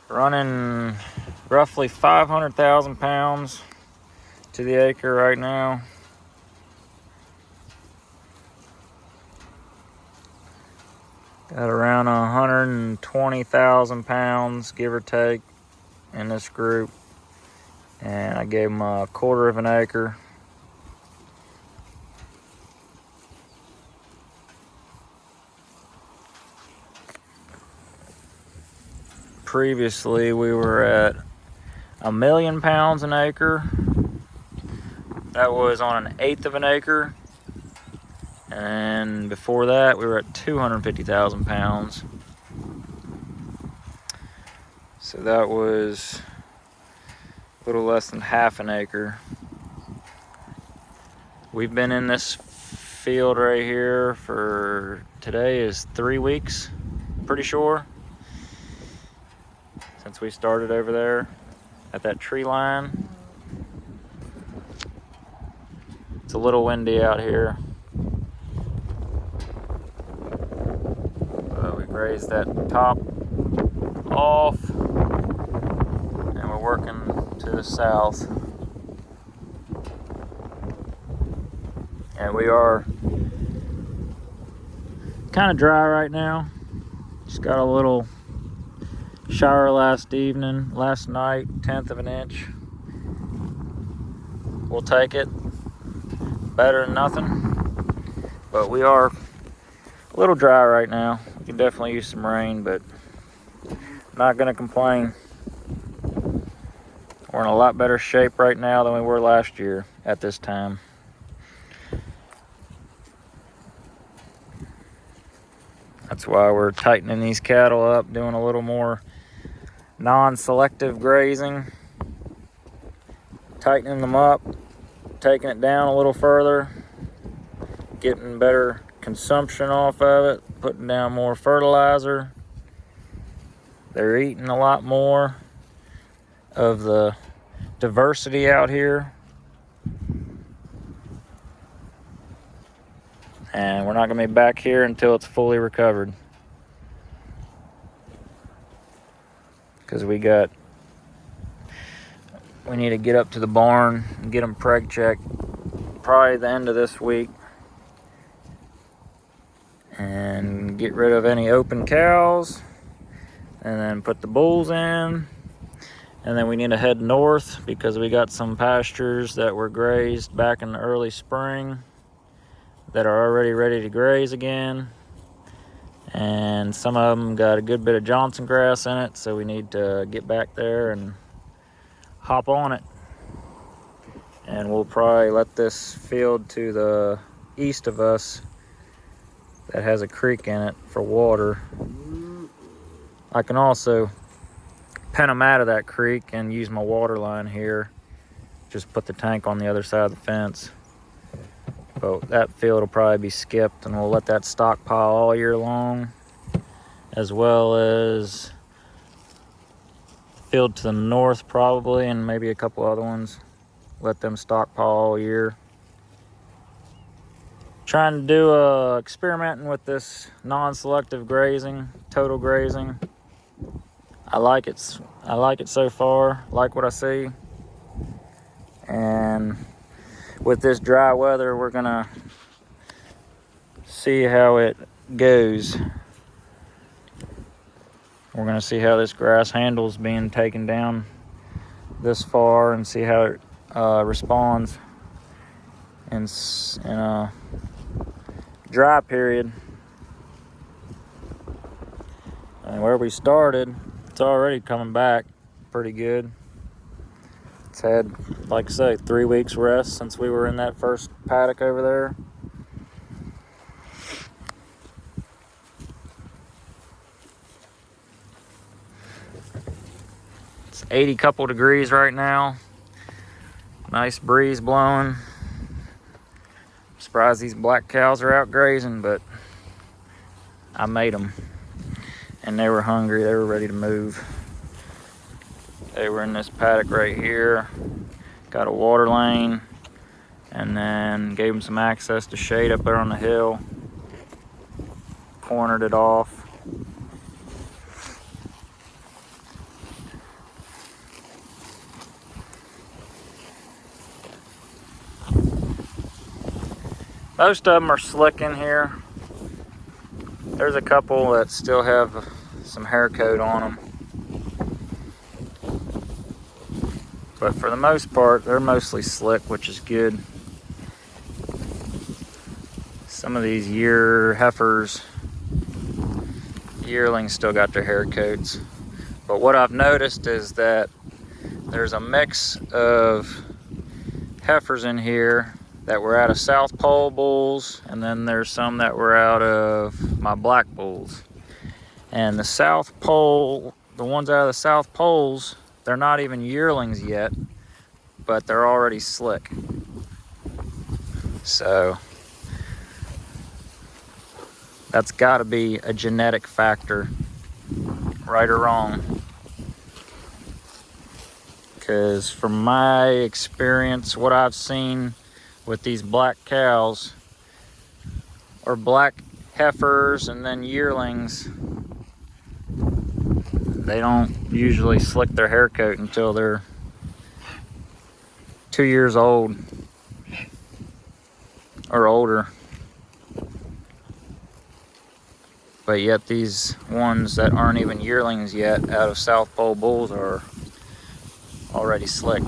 Running roughly 500,000 pounds to the acre right now. Got around 120,000 pounds, give or take, in this group. And I gave them a quarter of an acre. Previously, we were at 1,000,000 pounds an acre. That was on an eighth of an acre. And before that, we were at 250,000 pounds. So that was a little less than half an acre. We've been in this field right here for, today is 3 weeks, pretty sure, since we started over there at that tree line. It's a little windy out here. We grazed that top off, and we're working to the south. And we are kind of dry right now. Just got a little shower last night, 1/10 of an inch. We'll take it. Better than nothing. But we are a little dry right now. We can definitely use some rain, but not gonna complain. We're in a lot better shape right now than we were last year at this time. That's why we're tightening these cattle up, doing a little more non-selective grazing, tightening them up, taking it down a little further, getting better consumption off of it, putting down more fertilizer. They're eating a lot more of the diversity out here. And we're not going to be back here until it's fully recovered. Because we need to get up to the barn and get them preg checked probably the end of this week. And get rid of any open cows. And then put the bulls in. And then we need to head north because we got some pastures that were grazed back in the early spring that are already ready to graze again. And some of them got a good bit of Johnson grass in it, so we need to get back there and hop on it. And we'll probably let this field to the east of us that has a creek in it for water. I can also pen them out of that creek and use my water line here. Just put the tank on the other side of the fence. But that field will probably be skipped, and we'll let that stockpile all year long, as well as field to the north probably, and maybe a couple other ones. Let them stockpile all year. Trying to do experimenting with this non-selective grazing, total grazing. I like it so far. Like what I see. And with this dry weather, we're gonna see how it goes. We're gonna see how this grass handles being taken down this far and see how it responds in a dry period. And where we started, it's already coming back pretty good. It's had, like I say, 3 weeks rest since we were in that first paddock over there. It's 80 couple degrees right now. Nice breeze blowing. Surprised these black cows are out grazing, but I made them. And they were hungry, they were ready to move. They were in this paddock right here, got a water lane, and then gave them some access to shade up there on the hill. Cornered it off. Most of them are slick in here. There's a couple that still have some hair coat on them. But for the most part, they're mostly slick, which is good. Some of these yearlings still got their hair coats. But what I've noticed is that there's a mix of heifers in here that were out of South Pole bulls, and then there's some that were out of my black bulls. And the South Pole, the ones out of the South Poles, they're not even yearlings yet, but they're already slick. So that's got to be a genetic factor, right or wrong. Because from my experience, what I've seen with these black cows, or black heifers and then yearlings, they don't usually slick their hair coat until they're 2 years old or older. But yet these ones that aren't even yearlings yet out of South Pole bulls are already slick.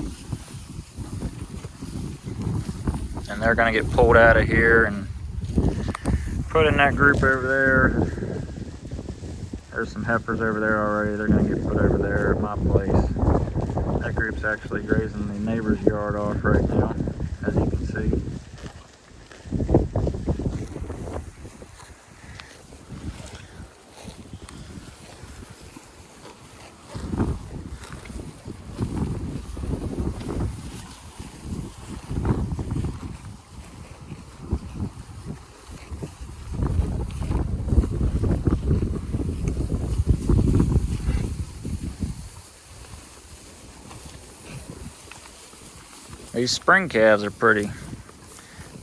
And they're gonna get pulled out of here and put in that group over there. There's some heifers over there already. They're gonna get put over there at my place. That group's actually grazing the neighbor's yard off right now, as you can see. These spring calves are pretty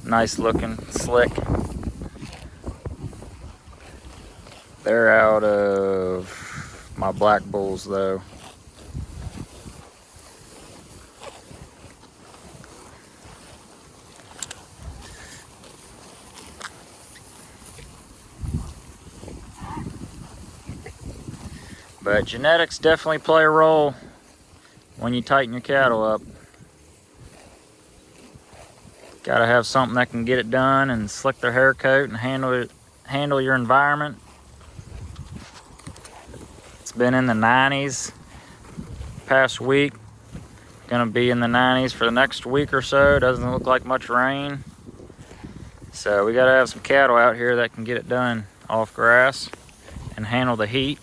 nice looking, slick. They're out of my black bulls though. But genetics definitely play a role when you tighten your cattle up. Gotta have something that can get it done and slick their hair coat and handle your environment. It's been in the 90s past week. Gonna be in the 90s for the next week or so. Doesn't look like much rain. So we gotta have some cattle out here that can get it done off grass and handle the heat.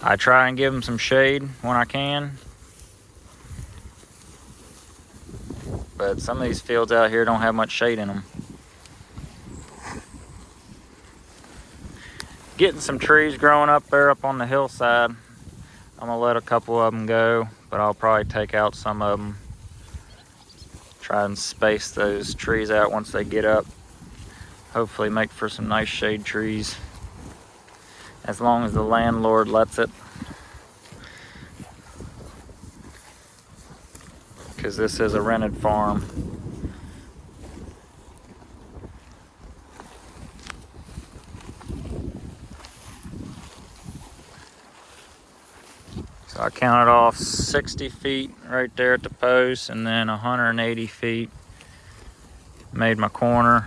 I try and give them some shade when I can. But some of these fields out here don't have much shade in them. Getting some trees growing up there up on the hillside. I'm gonna let a couple of them go, but I'll probably take out some of them. Try and space those trees out once they get up. Hopefully make for some nice shade trees, as long as the landlord lets it. Because this is a rented farm. So I counted off 60 feet right there at the post, and then 180 feet. Made my corner.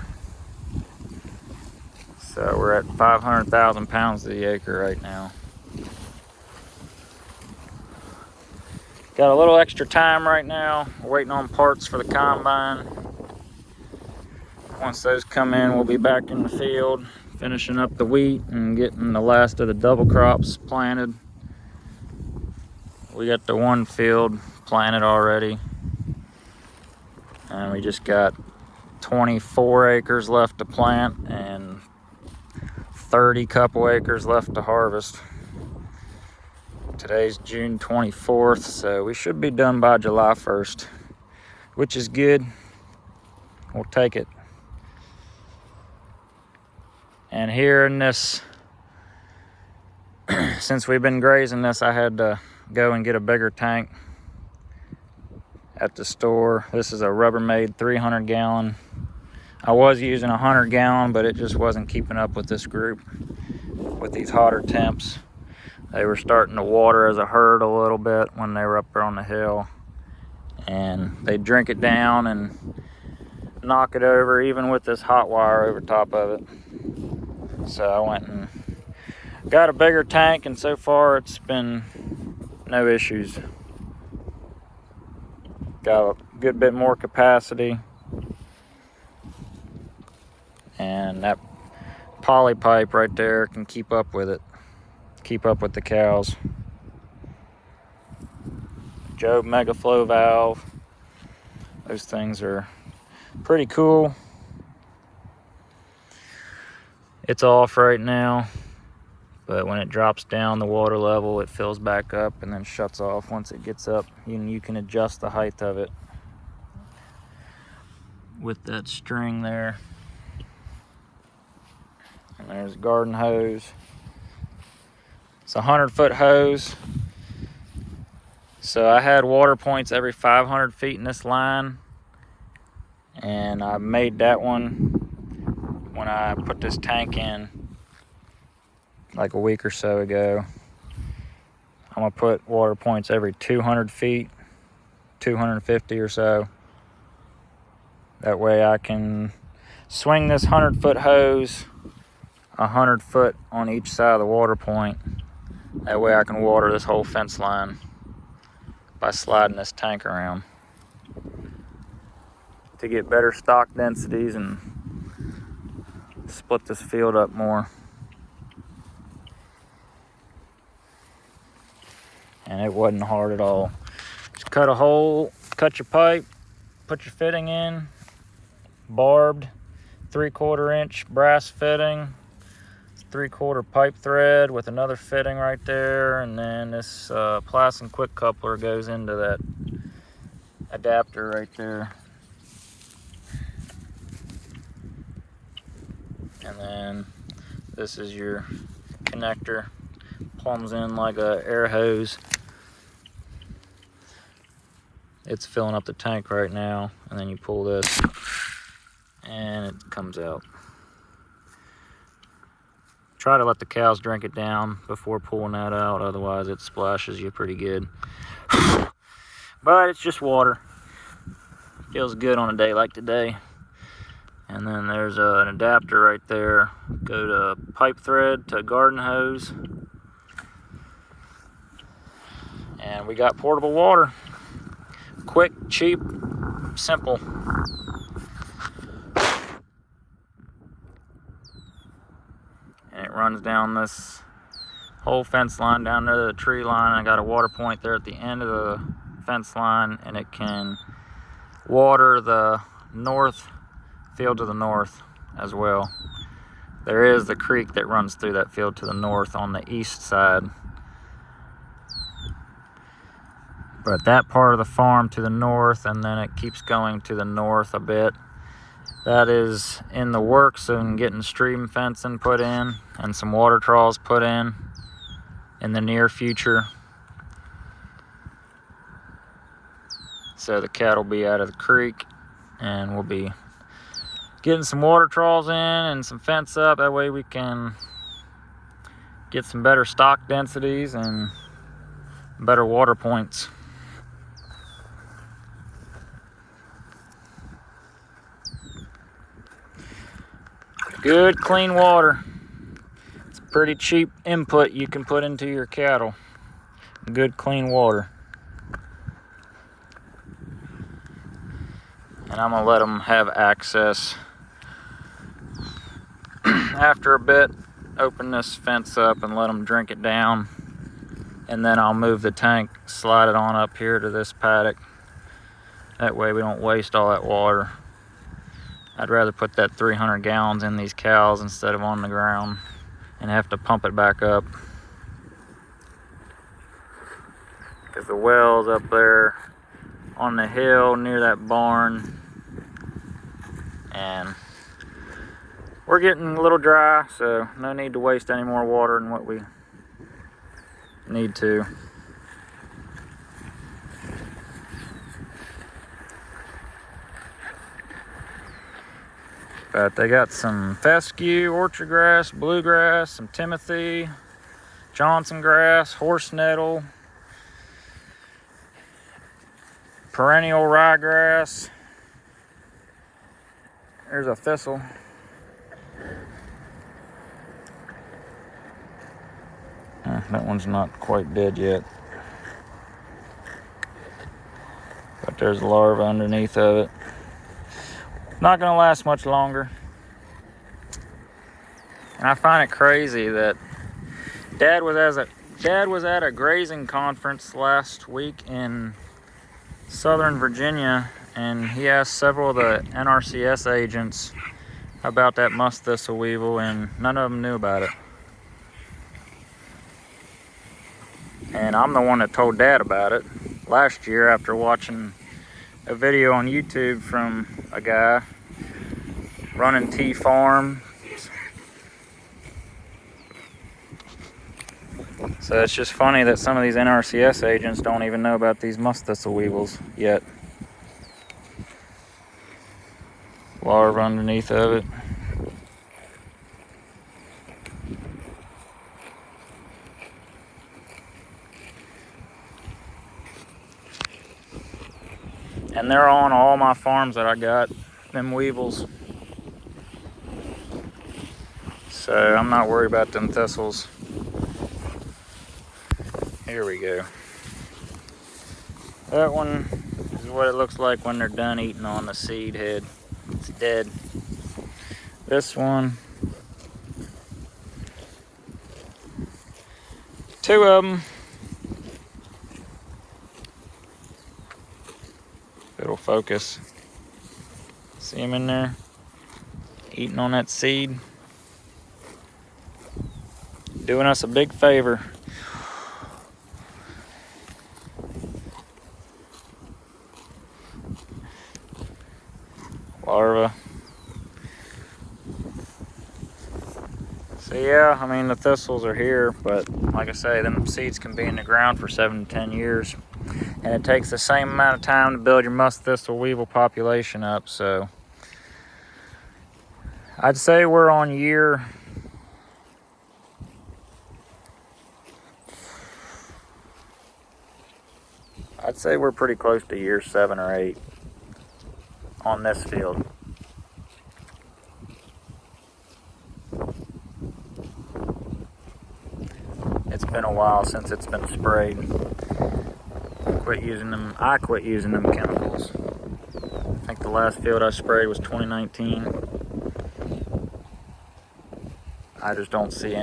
So we're at 500,000 pounds to the acre right now. Got a little extra time right now. We're waiting on parts for the combine. Once those come in, we'll be back in the field, finishing up the wheat and getting the last of the double crops planted. We got the one field planted already. And we just got 24 acres left to plant and 30 couple acres left to harvest. Today's June 24th, so we should be done by July 1st, which is good. We'll take it. And here in this, since we've been grazing this, I had to go and get a bigger tank at the store. This is a Rubbermaid 300 gallon. I was using 100-gallon, but it just wasn't keeping up with this group. With these hotter temps, they were starting to water as a herd a little bit when they were up there on the hill, and they drink it down and knock it over, even with this hot wire over top of it. So I went and got a bigger tank, and so far it's been no issues. Got a good bit more capacity, and that poly pipe right there can keep up with it, keep up with the cows. Job mega flow valve, those things are pretty cool. It's off right now, but when it drops down the water level, it fills back up and then shuts off once it gets up. You can adjust the height of it with that string there. And there's a garden hose. It's a 100-foot hose. So I had water points every 500 feet in this line, and I made that one when I put this tank in like a week or so ago. I'm gonna put water points every 200 feet, 250 or so. That way I can swing this 100-foot hose 100 foot on each side of the water point. That way I can water this whole fence line by sliding this tank around to get better stock densities and split this field up more. And it wasn't hard at all. Just cut a hole, cut your pipe, put your fitting in, barbed 3/4 inch brass fitting, 3/4 pipe thread with another fitting right there, and then this plastic quick coupler goes into that adapter right there. And then this is your connector, plumbs in like a air hose. It's filling up the tank right now, and then you pull this and it comes out. Try to let the cows drink it down before pulling that out, otherwise it splashes you pretty good. But it's just water. Feels good on a day like today. And then there's an adapter right there. Go to pipe thread to garden hose. And we got portable water. Quick, cheap, simple. And it runs down this whole fence line down to the tree line. I got a water point there at the end of the fence line, and it can water the north field to the north as well. There is the creek that runs through that field to the north on the east side. But that part of the farm to the north, and then it keeps going to the north a bit. That is in the works and getting stream fencing put in and some water troughs put in the near future. So the cattle will be out of the creek, and we'll be getting some water troughs in and some fence up. That way we can get some better stock densities and better water points. Good clean water. It's a pretty cheap input you can put into your cattle. Good clean water. And I'm gonna let them have access. After a bit, open this fence up and let them drink it down. And then I'll move the tank, slide it on up here to this paddock. That way we don't waste all that water. I'd rather put that 300 gallons in these cows instead of on the ground and have to pump it back up. Because the well's up there on the hill near that barn, and we're getting a little dry, so no need to waste any more water than what we need to. But they got some fescue, orchard grass, bluegrass, some timothy, Johnson grass, horse nettle, perennial ryegrass. There's a thistle. That one's not quite dead yet. But there's a larva underneath of it. Not gonna last much longer. And I find it crazy that Dad was at a grazing conference last week in Southern Virginia, and he asked several of the NRCS agents about that musk thistle weevil, and none of them knew about it. And I'm the one that told Dad about it last year after watching a video on YouTube from a guy running tea farm. So it's just funny that some of these NRCS agents don't even know about these musk thistle weevils yet. Larva underneath of it. And they're on all my farms that I got, them weevils. So I'm not worried about them thistles. Here we go. That one is what it looks like when they're done eating on the seed head. It's dead. This one, 2 of them. It'll focus. See them in there, eating on that seed. Doing us a big favor. Larva. So yeah, I mean the thistles are here, but like I say, them seeds can be in the ground for 7 to 10 years. And it takes the same amount of time to build your musk thistle weevil population up. So I'd say we're on year I'd say we're pretty close to year 7 or 8 on this field. It's been a while since it's been sprayed. I quit using them chemicals. I think the last field I sprayed was 2019. I just don't see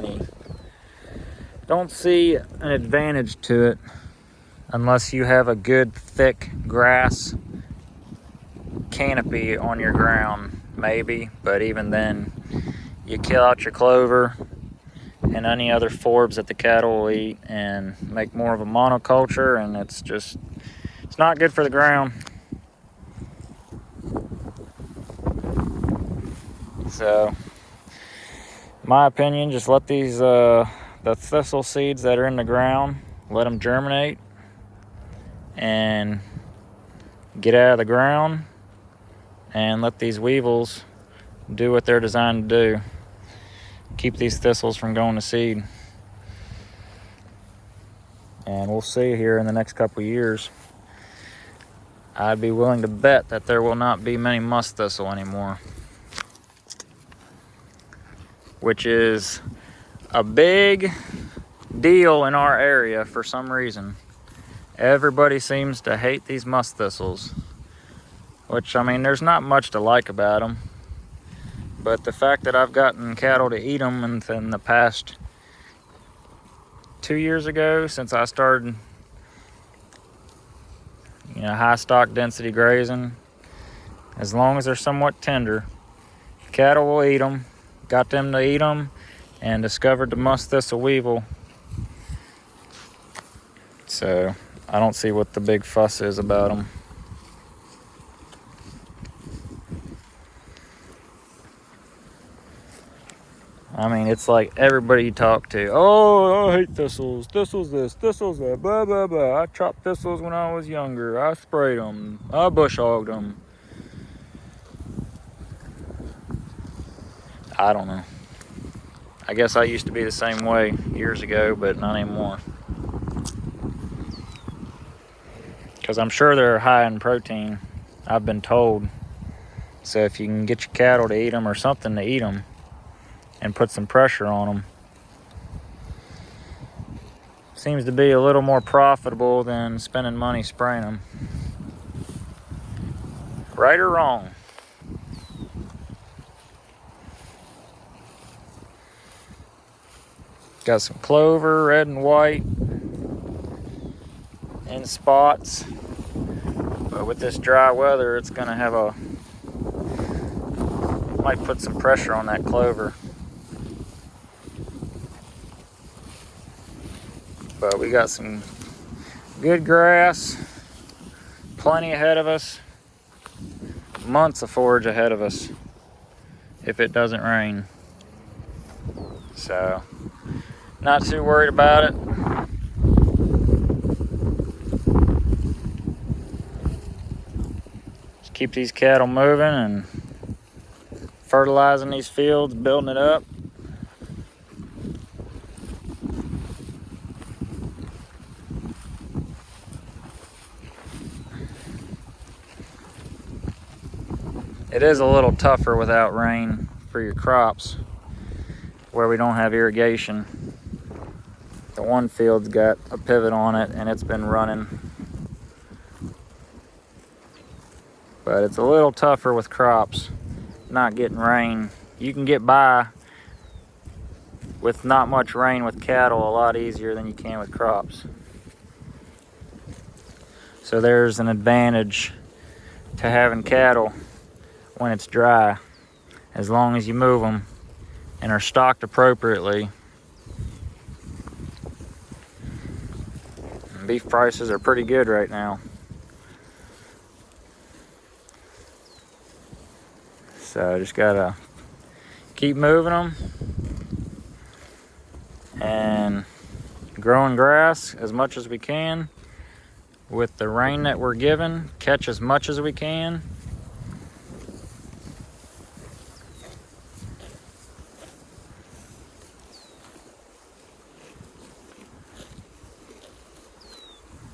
an advantage to it unless you have a good thick grass canopy on your ground, maybe. But even then, you kill out your clover and any other forbs that the cattle will eat and make more of a monoculture, and it's not good for the ground. So, in my opinion, just let these the thistle seeds that are in the ground, let them germinate and get out of the ground, and let these weevils do what they're designed to do. Keep these thistles from going to seed. And we'll see here in the next couple years. I'd be willing to bet that there will not be many musk thistle anymore, which is a big deal in our area for some reason. Everybody seems to hate these musk thistles, which, I mean, there's not much to like about them. But the fact that I've gotten cattle to eat them in the past 2 years ago, since I started, high stock density grazing, as long as they're somewhat tender, cattle will eat them. Got them to eat them and discovered the musk thistle weevil. So I don't see what the big fuss is about them. I mean, it's like everybody you talk to, oh, I hate thistles, thistles this, thistles that, blah, blah, blah. I chopped thistles when I was younger. I sprayed them. I bush hogged them. I don't know. I guess I used to be the same way years ago, but not anymore. Because I'm sure they're high in protein, I've been told. So if you can get your cattle to eat them or something to eat them and put some pressure on them, seems to be a little more profitable than spending money spraying them. Right or wrong? Got some clover, red and white, in spots. But with this dry weather, it's gonna have might put some pressure on that clover. But we got some good grass, plenty ahead of us, months of forage ahead of us if it doesn't rain. So, not too worried about it. Just keep these cattle moving and fertilizing these fields, building it up. It is a little tougher without rain for your crops where we don't have irrigation. The one field's got a pivot on it and it's been running. But it's a little tougher with crops not getting rain. You can get by with not much rain with cattle a lot easier than you can with crops. So there's an advantage to having cattle when it's dry, as long as you move them and are stocked appropriately. And beef prices are pretty good right now. So just gotta keep moving them and growing grass as much as we can with the rain that we're given, catch as much as we can.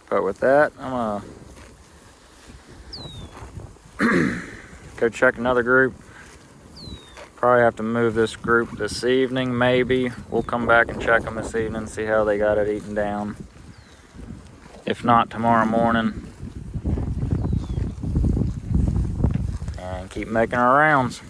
But with that, I'm gonna go check another group. Probably have to move this group this evening, maybe. We'll come back and check them this evening, see how they got it eaten down. If not, tomorrow morning. And keep making our rounds.